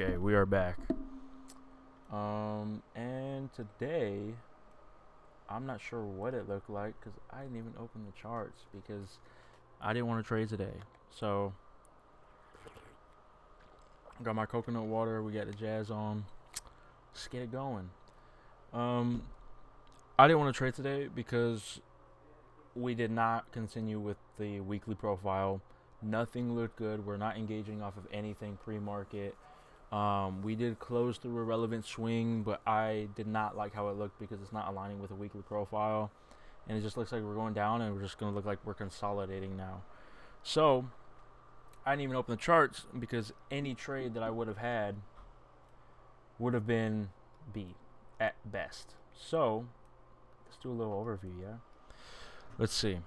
Okay, we are back. And today, I'm not sure what it looked like because I didn't even open the charts because I didn't want to trade today. So, got my coconut water. We got the jazz on. Let's get it going. I didn't want to trade today because we did not continue with the weekly profile. Nothing looked good. We're not engaging off of anything pre-market. We did close through a relevant swing, but I did not like how it looked because it's not aligning with a weekly profile. And it just looks like we're going down and we're just going to look like we're consolidating now. So, I didn't even open the charts because any trade that I would have had would have been B at best. So, let's do a little overview, yeah? Let's see.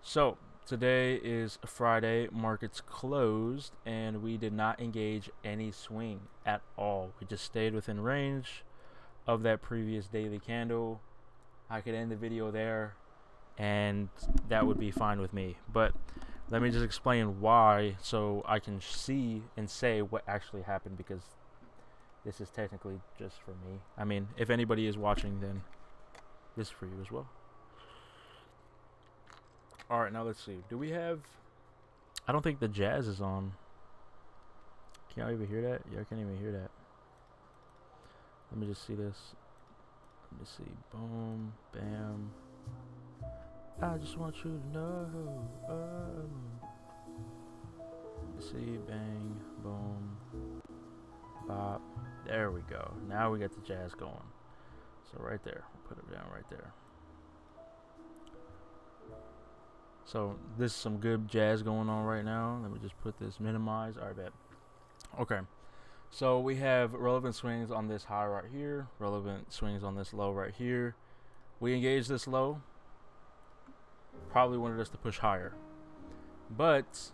So, today is Friday, markets closed, and we did not engage any swing at all. We just stayed within range of that previous daily candle. I could end the video there, and that would be fine with me. But let me just explain why so I can see and say what actually happened, because this is technically just for me. I mean, if anybody is watching, then this is for you as well. Alright, now let's see. Do we have... I don't think the jazz is on. Can y'all even hear that? Yeah, I can't even hear that. Let me just see this. Let me see. Boom. Bam. I just want you to know. Let me see. Bang. Boom. Bop. There we go. Now we got the jazz going. So right there. We'll put it down right there. So this is some good jazz going on right now. Let me just put this minimize. All right, bet. Okay. So we have relevant swings on this high right here. Relevant swings on this low right here. We engaged this low. Probably wanted us to push higher. But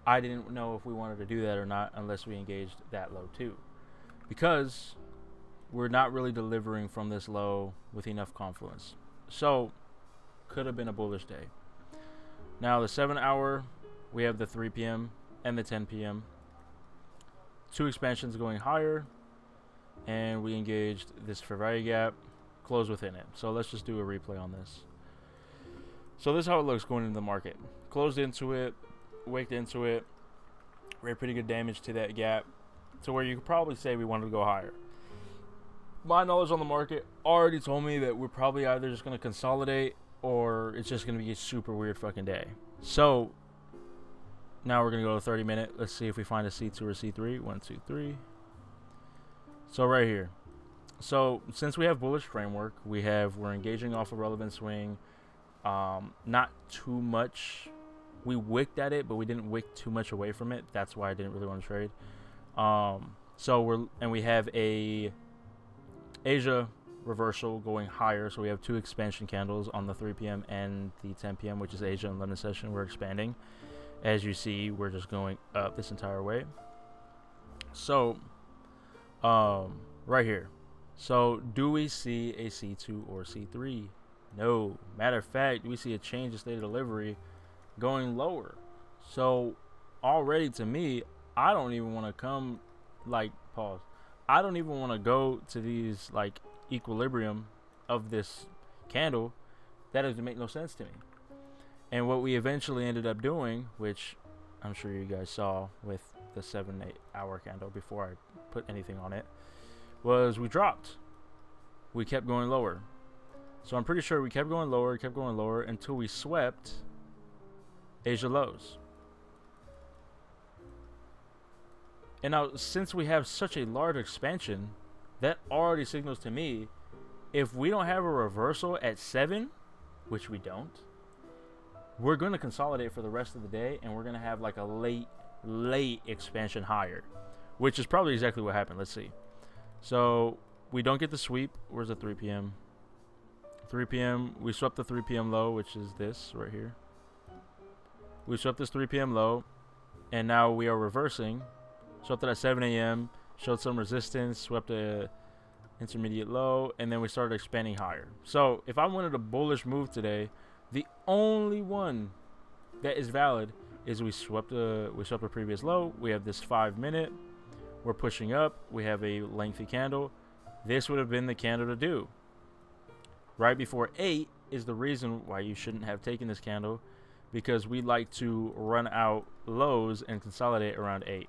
I didn't know if we wanted to do that or not unless we engaged that low too. Because we're not really delivering from this low with enough confluence. So could have been a bullish day. Now the 7 hour, we have the 3 p.m. and the 10 p.m. Two expansions going higher, and we engaged this fair value gap, close within it. So let's just do a replay on this. So this is how it looks going into the market. Closed into it, waked into it, we had pretty good damage to that gap to where you could probably say we wanted to go higher. My knowledge on the market already told me that we're probably either just going to consolidate or it's just going to be a super weird fucking day. So, now we're going to go to 30 minute. Let's see if we find a C2 or C3. 1, 2, 3. So, right here. So, since we have bullish framework, we're engaging off a relevant swing. Not too much. We wicked at it, but we didn't wick too much away from it. That's why I didn't really want to trade. We have a Asia reversal going higher, so we have two expansion candles on the 3 p.m. and the 10 p.m., which is Asia and London session. We're expanding. As you see, we're just going up this entire way. So, right here. So, do we see a C2 or C3? No. Matter of fact, we see a change in state of delivery going lower. So, already to me, I don't even want to come, pause. I don't even want to go to these, equilibrium of this candle. That doesn't make no sense to me. And what we eventually ended up doing, which I'm sure you guys saw with the 7-8 hour candle before I put anything on it, was we dropped. We kept going lower. So I'm pretty sure we kept going lower until we swept Asia lows. And now, since we have such a large expansion, that already signals to me, if we don't have a reversal at 7, which we don't, we're going to consolidate for the rest of the day, and we're going to have a late expansion higher, which is probably exactly what happened. Let's see. So, we don't get the sweep. Where's the 3 p.m.? 3 p.m. We swept the 3 p.m. low, which is this right here. We swept this 3 p.m. low, and now we are reversing. Swept it at 7 a.m., showed some resistance, swept a intermediate low, and then we started expanding higher. So if I wanted a bullish move today, the only one that is valid is we swept a previous low. We have this 5 minute. We're pushing up. We have a lengthy candle. This would have been the candle to do. Right before 8 is the reason why you shouldn't have taken this candle, because we like to run out lows and consolidate around 8,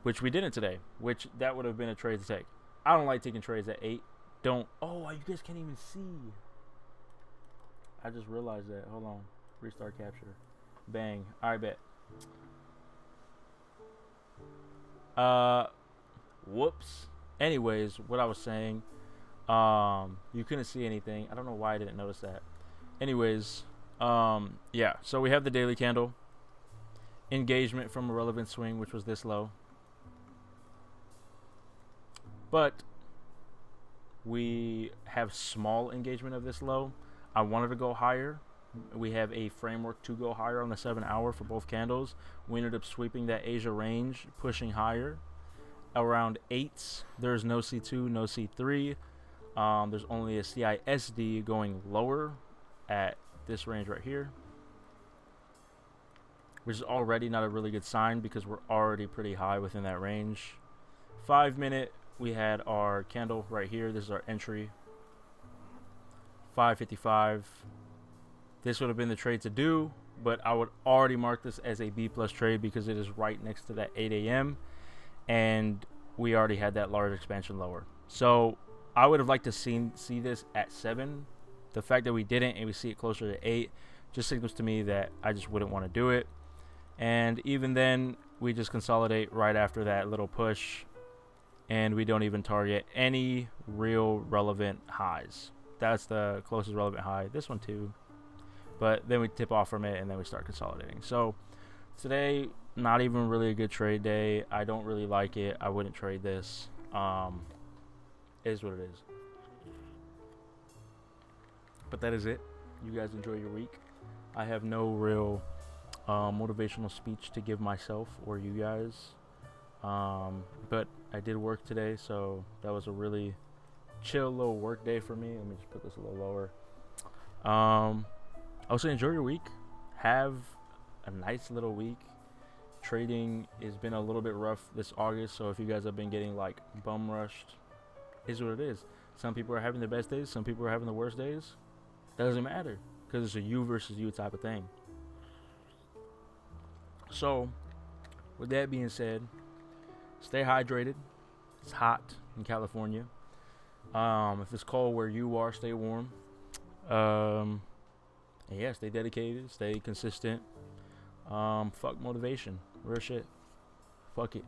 which we didn't today, which that would have been a trade to take. I don't like taking trades at 8. Don't. Oh, you guys can't even see. I just realized that. Hold on. Restart capture. Bang. I bet. Whoops. Anyways, what I was saying, you couldn't see anything. I don't know why I didn't notice that. Anyways, yeah. So we have the daily candle. Engagement from a relevant swing, which was this low. But we have small engagement of this low. I wanted to go higher. We have a framework to go higher on the 7-hour for both candles. We ended up sweeping that Asia range, pushing higher. Around 8s, there's no C2, no C3. There's only a CISD going lower at this range right here, which is already not a really good sign because we're already pretty high within that range. 5-minute, we had our candle right here. This is our entry. 555. This would have been the trade to do, but I would already mark this as a B plus trade because it is right next to that 8 a.m. and we already had that large expansion lower. So I would have liked to see this at 7. The fact that we didn't and we see it closer to 8 just signals to me that I just wouldn't want to do it. And even then, we just consolidate right after that little push, and we don't even target any real relevant highs. That's the closest relevant high. This one too. But then we tip off from it, and then we start consolidating. So today, not even really a good trade day. I don't really like it. I wouldn't trade this. It is what it is. But that is it. You guys enjoy your week. I have no real motivational speech to give myself or you guys. But I did work today, so that was a really chill little work day for me. Let me just put this a little lower. Also, enjoy your week. Have a nice little week. Trading has been a little bit rough this August, so if you guys have been getting like bum rushed, is what it is. Some people are having the best days, some people are having the worst days. Doesn't matter, because it's a you versus you type of thing. So, with that being said, stay hydrated. It's hot in California. If it's cold where you are, stay warm. And yeah, stay dedicated, stay consistent. Fuck motivation. Real shit. Fuck it.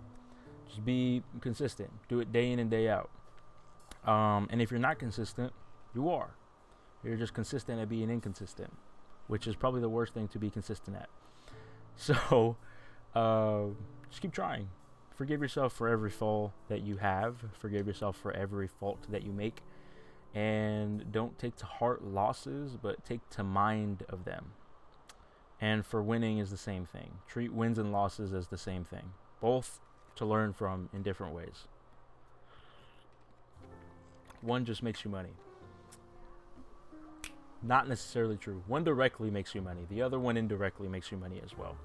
Just be consistent. Do it day in and day out. And if you're not consistent, you are. You're just consistent at being inconsistent, which is probably the worst thing to be consistent at. So, just keep trying. Forgive yourself for every fall that you have. Forgive yourself for every fault that you make. And don't take to heart losses, but take to mind of them. And for winning is the same thing. Treat wins and losses as the same thing. Both to learn from in different ways. One just makes you money. Not necessarily true. One directly makes you money. The other one indirectly makes you money as well.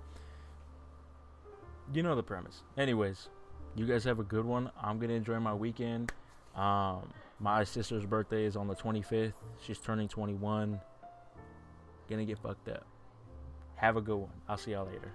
You know the premise. Anyways, you guys have a good one. I'm going to enjoy my weekend. My sister's birthday is on the 25th. She's turning 21. Gonna get fucked up. Have a good one. I'll see y'all later.